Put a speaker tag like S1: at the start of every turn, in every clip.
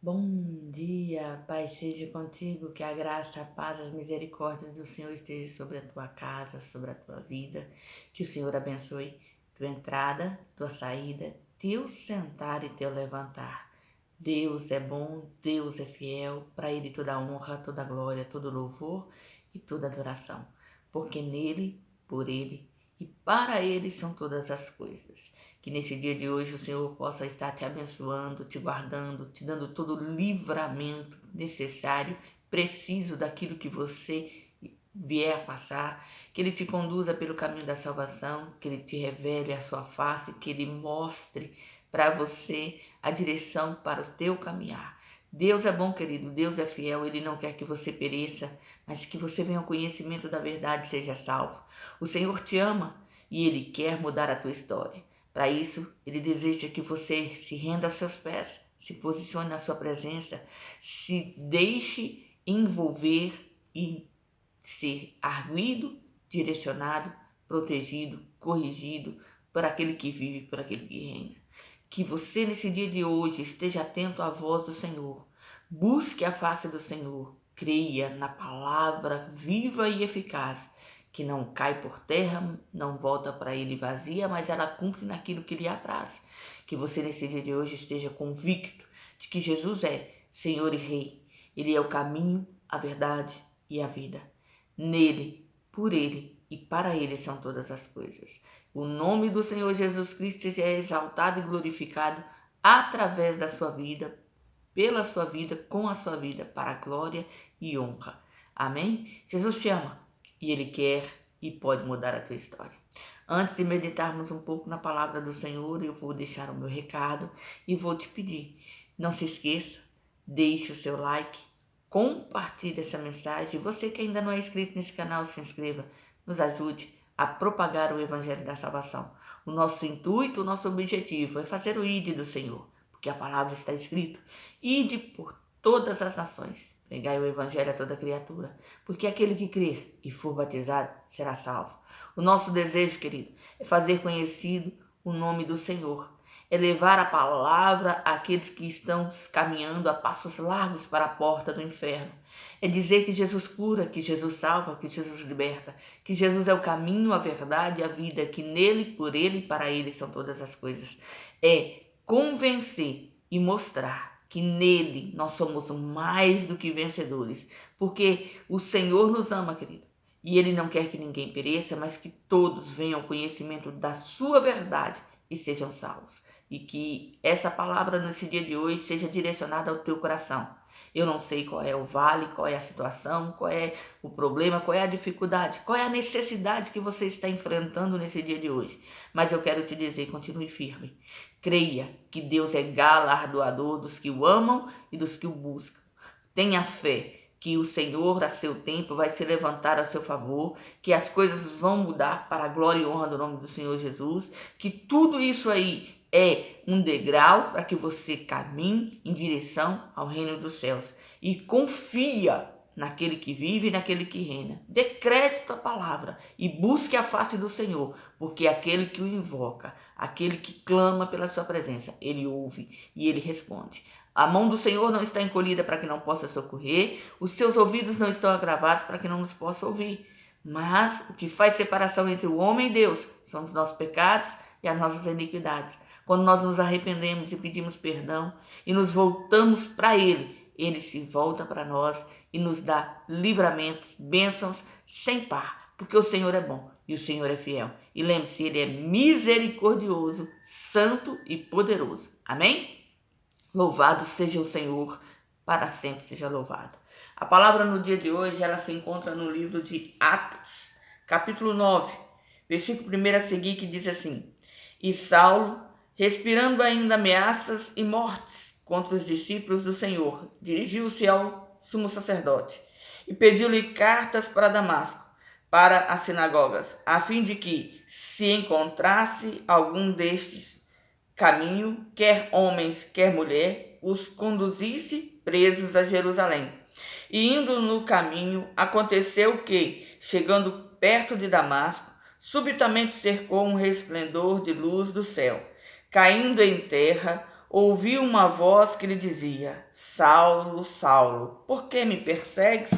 S1: Bom dia, Pai seja contigo, que a graça, a paz, as misericórdias do Senhor esteja sobre a tua casa, sobre a tua vida, que o Senhor abençoe tua entrada, tua saída, teu sentar e teu levantar. Deus é bom, Deus é fiel, para Ele toda a honra, toda a glória, todo louvor e toda adoração, porque nele, por Ele e para Ele são todas as coisas. Que nesse dia de hoje o Senhor possa estar te abençoando, te guardando, te dando todo o livramento necessário, preciso daquilo que você vier a passar, que Ele te conduza pelo caminho da salvação, que Ele te revele a sua face, que Ele mostre para você a direção para o teu caminhar. Deus é bom, querido, Deus é fiel, Ele não quer que você pereça, mas que você venha ao conhecimento da verdade e seja salvo. O Senhor te ama e Ele quer mudar a tua história. Para isso, Ele deseja que você se renda aos seus pés, se posicione na sua presença, se deixe envolver e ser arguido, direcionado, protegido, corrigido por aquele que vive, por aquele que reina. Que você nesse dia de hoje esteja atento à voz do Senhor, busque a face do Senhor, creia na palavra viva e eficaz, que não cai por terra, não volta para ele vazia, mas ela cumpre naquilo que lhe apraz. Que você nesse dia de hoje esteja convicto de que Jesus é Senhor e Rei. Ele é o caminho, a verdade e a vida. Nele, por ele e para ele são todas as coisas. O nome do Senhor Jesus Cristo seja exaltado e glorificado através da sua vida, pela sua vida, com a sua vida, para a glória e honra. Amém? Jesus te ama e Ele quer e pode mudar a tua história. Antes de meditarmos um pouco na palavra do Senhor, eu vou deixar o meu recado e vou te pedir, não se esqueça, deixe o seu like, compartilhe essa mensagem. Você que ainda não é inscrito nesse canal, se inscreva, nos ajude a propagar o Evangelho da Salvação. O nosso intuito, o nosso objetivo é fazer o ID do Senhor, porque a palavra está escrito, ide por todas as nações, pregai o Evangelho a toda criatura, porque aquele que crer e for batizado será salvo. O nosso desejo, querido, é fazer conhecido o nome do Senhor, é levar a palavra àqueles que estão caminhando a passos largos para a porta do inferno. É dizer que Jesus cura, que Jesus salva, que Jesus liberta, que Jesus é o caminho, a verdade e a vida, que nele, por ele e para ele são todas as coisas. É convencer e mostrar que nele nós somos mais do que vencedores, porque o Senhor nos ama, querido. E Ele não quer que ninguém pereça, mas que todos venham ao conhecimento da sua verdade e sejam salvos. E que essa palavra nesse dia de hoje seja direcionada ao teu coração. Eu não sei qual é o vale, qual é a situação, qual é o problema, qual é a dificuldade, qual é a necessidade que você está enfrentando nesse dia de hoje. Mas eu quero te dizer, continue firme. Creia que Deus é galardoador dos que o amam e dos que o buscam. Tenha fé que o Senhor, a seu tempo, vai se levantar a seu favor, que as coisas vão mudar para a glória e honra do nome do Senhor Jesus, que tudo isso aí é um degrau para que você caminhe em direção ao reino dos céus. E confia naquele que vive e naquele que reina. Dê crédito à palavra e busque a face do Senhor, porque aquele que o invoca, aquele que clama pela sua presença, ele ouve e ele responde. A mão do Senhor não está encolhida para que não possa socorrer, os seus ouvidos não estão agravados para que não nos possa ouvir. Mas o que faz separação entre o homem e Deus são os nossos pecados e as nossas iniquidades. Quando nós nos arrependemos e pedimos perdão e nos voltamos para Ele, Ele se volta para nós e nos dá livramentos, bênçãos sem par, porque o Senhor é bom e o Senhor é fiel. E lembre-se, Ele é misericordioso, santo e poderoso. Amém? Louvado seja o Senhor, para sempre seja louvado. A palavra no dia de hoje, ela se encontra no livro de Atos, capítulo 9, versículo 1 a seguir, que diz assim: E Saulo, respirando ainda ameaças e mortes contra os discípulos do Senhor, dirigiu-se ao sumo sacerdote e pediu-lhe cartas para Damasco, para as sinagogas, a fim de que, se encontrasse algum destes caminho, quer homens, quer mulher, os conduzisse presos a Jerusalém. E indo no caminho, aconteceu que, chegando perto de Damasco, subitamente cercou um resplendor de luz do céu. Caindo em terra,
S2: ouviu uma voz que lhe dizia: Saulo, Saulo, por que me persegues?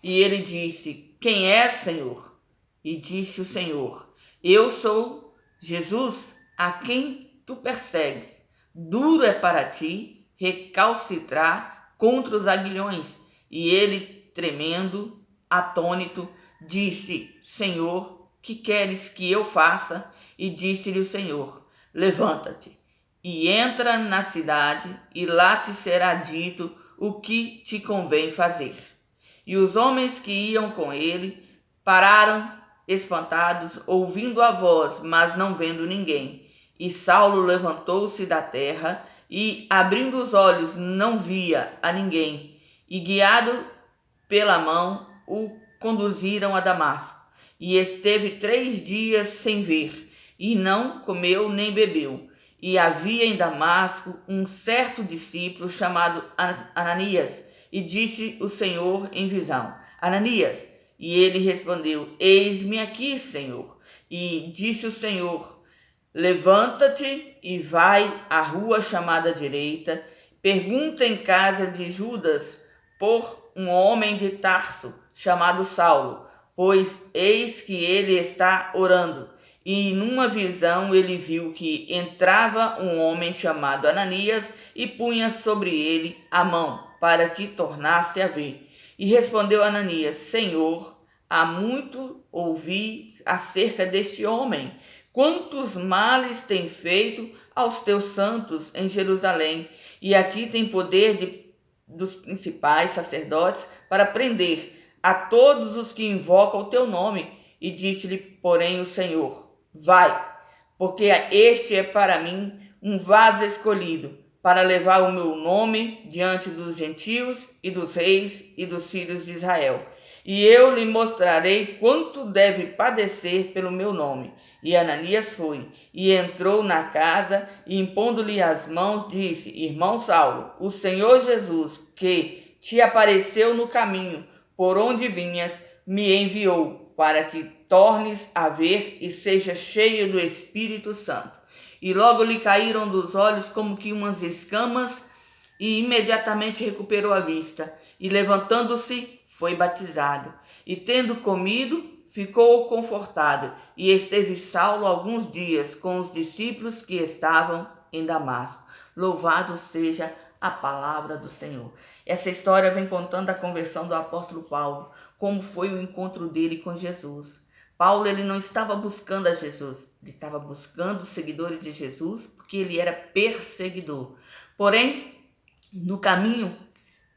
S2: E ele disse: Quem és, Senhor? E disse o Senhor: Eu sou Jesus, a quem tu persegues. Duro é para ti recalcitrar contra os aguilhões. E ele, tremendo, atônito, disse: Senhor, que queres que eu faça? E disse-lhe o Senhor: Levanta-te e entra na cidade, e lá te será dito o que te convém fazer. E os homens que iam com ele pararam espantados, ouvindo a voz, mas não vendo ninguém. E Saulo levantou-se da terra e, abrindo os olhos, não via a ninguém. E, guiado pela mão, o conduziram a Damasco. E esteve 3 dias sem ver, e não comeu nem bebeu. E havia em Damasco um certo discípulo chamado Ananias, e disse o Senhor em visão: Ananias. E ele respondeu: Eis-me aqui, Senhor. E disse o Senhor: Levanta-te e vai à rua chamada direita, pergunta em casa de Judas por um homem de Tarso chamado Saulo, pois eis que ele está orando. E numa visão ele viu que entrava um homem chamado Ananias e punha sobre ele a mão, para que tornasse a ver. E respondeu Ananias: Senhor, há muito ouvi acerca deste homem, quantos males tem feito aos teus santos em Jerusalém, e aqui tem poder dos principais sacerdotes para prender a todos os que invocam o teu nome. E disse-lhe, porém, o Senhor: Vai, porque este é para mim um vaso escolhido, para levar o meu nome diante dos gentios e dos reis e dos filhos de Israel. E eu lhe mostrarei quanto deve padecer pelo meu nome. E Ananias foi, e entrou na casa, e impondo-lhe as mãos, disse: Irmão Saulo, o Senhor Jesus, que te apareceu no caminho por onde vinhas, me enviou, para que tornes a ver e seja cheio do Espírito Santo. E logo lhe caíram dos olhos como que umas escamas, e imediatamente recuperou a vista, e levantando-se, foi batizado. E tendo comido, ficou confortado, e esteve Saulo alguns dias com os discípulos que estavam em Damasco. Louvado seja a palavra do Senhor. Essa história vem contando a conversão do apóstolo Paulo, como foi o encontro dele com Jesus. Paulo, ele não estava buscando a Jesus, ele estava buscando os seguidores de Jesus, porque ele era perseguidor. Porém, no caminho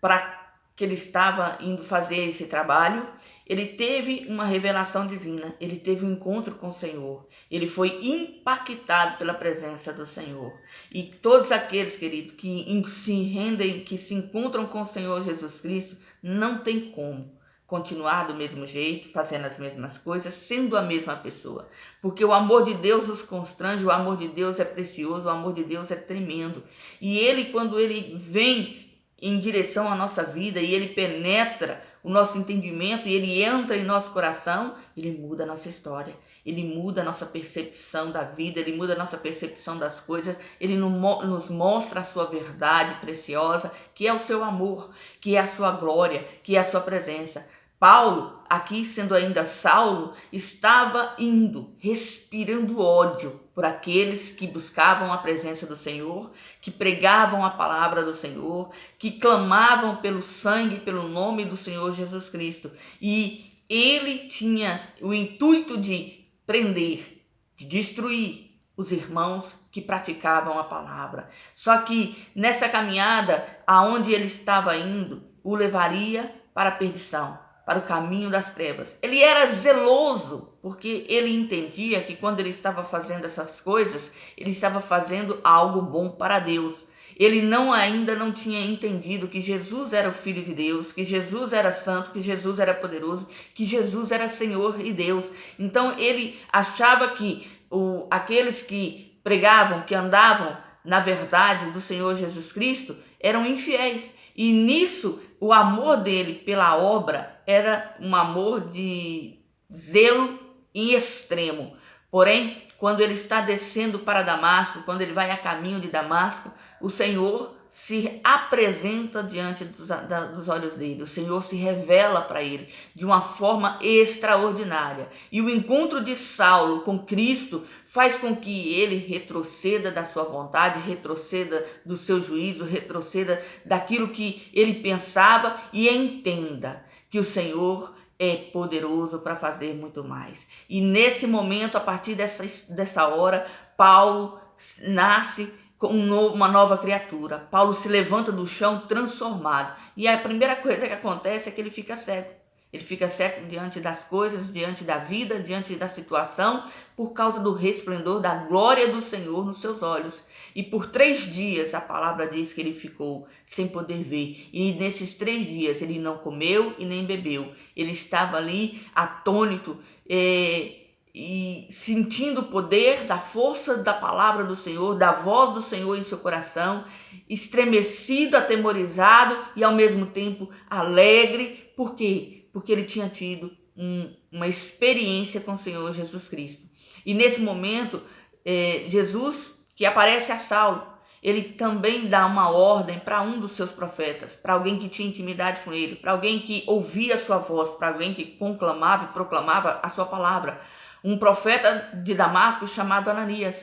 S2: para que ele estava indo fazer esse trabalho, ele teve uma revelação divina, ele teve um encontro com o Senhor, ele foi impactado pela presença do Senhor. E todos aqueles, queridos, que se rendem, que se encontram com o Senhor Jesus Cristo, não tem como continuar do mesmo jeito, fazendo as mesmas coisas, sendo a mesma pessoa. Porque o amor de Deus nos constrange, o amor de Deus é precioso, o amor de Deus é tremendo. E ele, quando ele vem em direção à nossa vida e ele penetra o nosso entendimento e ele entra em nosso coração, ele muda a nossa história, ele muda a nossa percepção da vida, ele muda a nossa percepção das coisas, ele nos mostra a sua verdade preciosa, que é o seu amor, que é a sua glória, que é a sua presença. Paulo, aqui sendo ainda Saulo, estava indo, respirando ódio por aqueles que buscavam a presença do Senhor, que pregavam a palavra do Senhor, que clamavam pelo sangue, pelo nome do Senhor Jesus Cristo. E ele tinha o intuito de prender, de destruir os irmãos que praticavam a palavra. Só que nessa caminhada, aonde ele estava indo, o levaria para a perdição, para o caminho das trevas. Ele era zeloso, porque ele entendia que quando ele estava fazendo essas coisas, ele estava fazendo algo bom para Deus. Ele ainda não tinha entendido que Jesus era o Filho de Deus, que Jesus era santo, que Jesus era poderoso, que Jesus era Senhor e Deus. Então ele achava que aqueles que pregavam, que andavam na verdade do Senhor Jesus Cristo, eram infiéis. E nisso, o amor dele pela obra era um amor de zelo em extremo. Porém, quando ele está descendo para Damasco, quando ele vai a caminho de Damasco, o Senhor se apresenta diante dos olhos dele, o Senhor se revela para ele de uma forma extraordinária. E o encontro de Saulo com Cristo faz com que ele retroceda da sua vontade, retroceda do seu juízo, retroceda daquilo que ele pensava e entenda que o Senhor é poderoso para fazer muito mais. E nesse momento, a partir dessa hora, Paulo nasce uma nova criatura. Paulo se levanta do chão transformado. E a primeira coisa que acontece é que ele fica cego. Ele fica cego diante das coisas, diante da vida, diante da situação, por causa do resplendor da glória do Senhor nos seus olhos. E por 3 dias, a palavra diz que ele ficou sem poder ver. E nesses 3 dias ele não comeu e nem bebeu. Ele estava ali atônito, e sentindo o poder da força da palavra do Senhor, da voz do Senhor em seu coração, estremecido, atemorizado e ao mesmo tempo alegre. Por quê? Porque ele tinha tido uma experiência com o Senhor Jesus Cristo. E nesse momento, Jesus, que aparece a Saulo, ele também dá uma ordem para um dos seus profetas, para alguém que tinha intimidade com ele, para alguém que ouvia a sua voz, para alguém que conclamava e proclamava a sua palavra. Um profeta de Damasco chamado Ananias.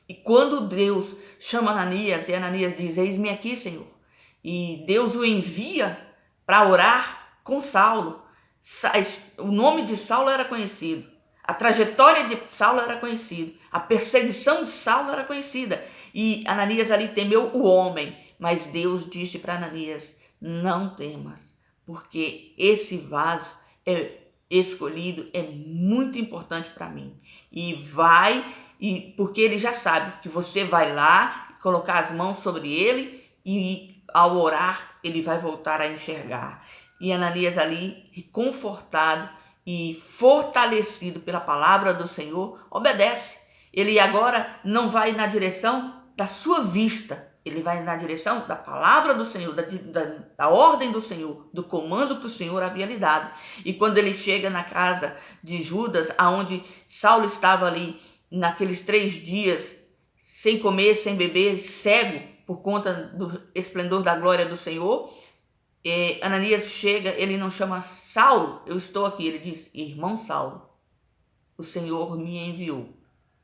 S2: E quando Deus chama Ananias, e Ananias diz: eis-me aqui, Senhor. E Deus o envia para orar com Saulo. O nome de Saulo era conhecido. A trajetória de Saulo era conhecida. A perseguição de Saulo era conhecida. E Ananias ali temeu o homem. Mas Deus disse para Ananias: não temas, porque esse vaso escolhido é muito importante para mim. Porque ele já sabe que você vai lá colocar as mãos sobre ele e ao orar ele vai voltar a enxergar. E Ananias ali, confortado e fortalecido pela palavra do Senhor, obedece. Ele agora não vai na direção da sua vista, ele vai na direção da palavra do Senhor, da ordem do Senhor, do comando que o Senhor havia lhe dado. E quando ele chega na casa de Judas, aonde Saulo estava ali naqueles 3 dias, sem comer, sem beber, cego por conta do esplendor da glória do Senhor, Ananias chega, ele não chama Saulo, eu estou aqui, ele diz: irmão Saulo, o Senhor me enviou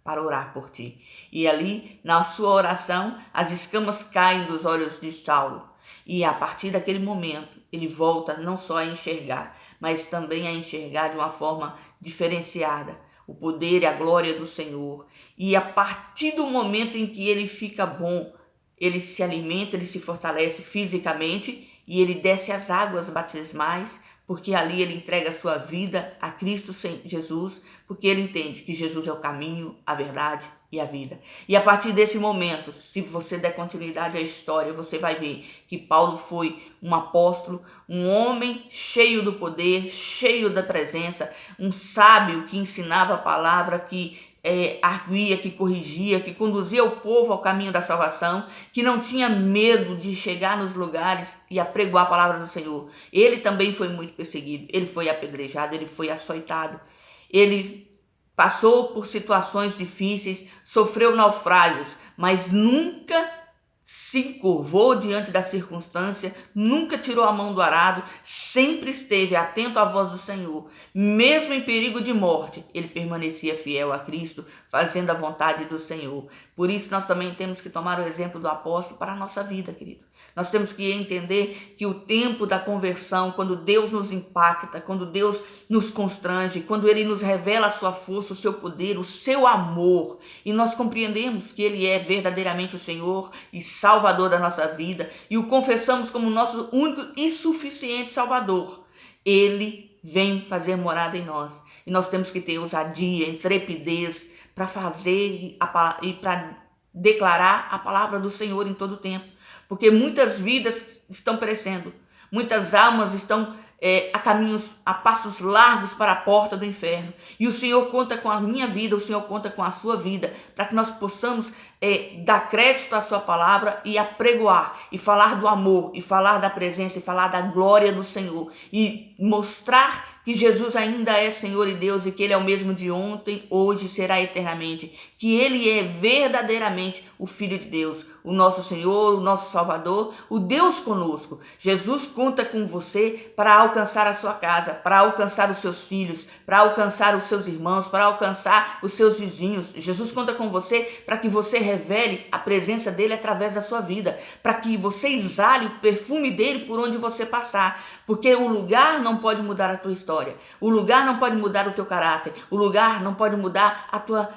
S2: para orar por ti. E ali, na sua oração, as escamas caem dos olhos de Saulo. E a partir daquele momento, ele volta não só a enxergar, mas também a enxergar de uma forma diferenciada o poder e a glória do Senhor. E a partir do momento em que ele fica bom, ele se alimenta, ele se fortalece fisicamente e ele desce as águas batismais, porque ali ele entrega a sua vida a Cristo Jesus, porque ele entende que Jesus é o caminho, a verdade e a vida. E a partir desse momento, se você der continuidade à história, você vai ver que Paulo foi um apóstolo, um homem cheio do poder, cheio da presença, um sábio que ensinava a palavra, que arguia, que corrigia, que conduzia o povo ao caminho da salvação, que não tinha medo de chegar nos lugares e apregoar a palavra do Senhor. Ele também foi muito perseguido, ele foi apedrejado, ele foi açoitado, ele passou por situações difíceis, sofreu naufrágios, mas nunca se encurvou diante da circunstância, nunca tirou a mão do arado, sempre esteve atento à voz do Senhor. Mesmo em perigo de morte, ele permanecia fiel a Cristo, fazendo a vontade do Senhor. Por isso nós também temos que tomar o exemplo do apóstolo para a nossa vida, querido. Nós temos que entender que o tempo da conversão, quando Deus nos impacta, quando Deus nos constrange, quando Ele nos revela a sua força, o seu poder, o seu amor, e nós compreendemos que Ele é verdadeiramente o Senhor e Salvador da nossa vida, e o confessamos como nosso único e suficiente Salvador, Ele vem fazer morada em nós. E nós temos que ter ousadia, intrepidez para fazer e para declarar a palavra do Senhor em todo o tempo. Porque muitas vidas estão perecendo, muitas almas estão a passos largos para a porta do inferno. E o Senhor conta com a minha vida, o Senhor conta com a sua vida, para que nós possamos dar crédito à sua palavra e apregoar, e falar do amor, e falar da presença, e falar da glória do Senhor, e mostrar que Jesus ainda é Senhor e Deus e que Ele é o mesmo de ontem, hoje e será eternamente, que Ele é verdadeiramente o Filho de Deus, o nosso Senhor, o nosso Salvador, o Deus conosco. Jesus conta com você para alcançar a sua casa, para alcançar os seus filhos, para alcançar os seus irmãos, para alcançar os seus vizinhos. Jesus conta com você para que você revele a presença dele através da sua vida, para que você exale o perfume dele por onde você passar, porque o lugar não pode mudar a tua história, o lugar não pode mudar o teu caráter, o lugar não pode mudar a tua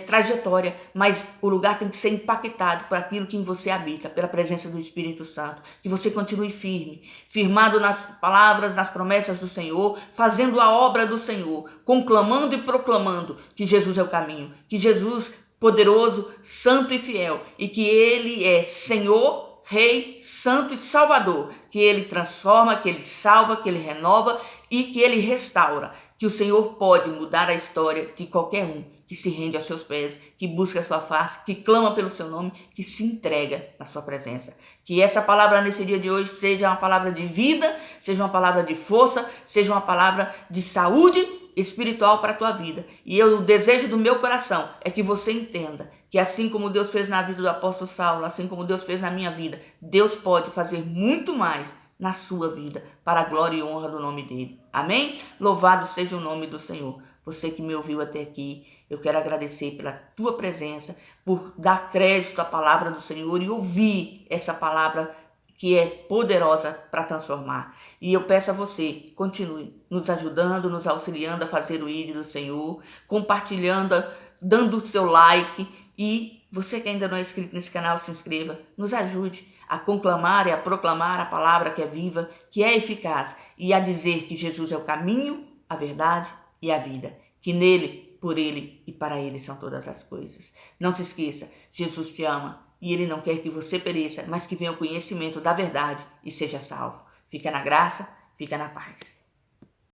S2: trajetória, mas o lugar tem que ser impactado por aquilo que em você habita, pela presença do Espírito Santo. Que você continue firme, firmado nas palavras, nas promessas do Senhor, fazendo a obra do Senhor, conclamando e proclamando que Jesus é o caminho, que Jesus poderoso, santo e fiel, e que Ele é Senhor, Rei, Santo e Salvador, que Ele transforma, que Ele salva, que Ele renova e que Ele restaura, que o Senhor pode mudar a história de qualquer um que se rende aos seus pés, que busca a sua face, que clama pelo seu nome, que se entrega na sua presença. Que essa palavra nesse dia de hoje seja uma palavra de vida, seja uma palavra de força, seja uma palavra de saúde espiritual para a tua vida. E o desejo do meu coração é que você entenda que assim como Deus fez na vida do apóstolo Saulo, assim como Deus fez na minha vida, Deus pode fazer muito mais na sua vida, para a glória e honra do nome dele. Amém? Louvado seja o nome do Senhor. Você que me ouviu até aqui, eu quero agradecer pela tua presença, por dar crédito à palavra do Senhor e ouvir essa palavra que é poderosa para transformar. E eu peço a você, continue nos ajudando, nos auxiliando a fazer o ID do Senhor, compartilhando, dando o seu like, e você que ainda não é inscrito nesse canal, se inscreva, nos ajude a conclamar e a proclamar a palavra que é viva, que é eficaz, e a dizer que Jesus é o caminho, a verdade e a vida, que nele, por ele e para ele são todas as coisas. Não se esqueça, Jesus te ama e ele não quer que você pereça, mas que venha o conhecimento da verdade e seja salvo. Fica na graça, fica na paz.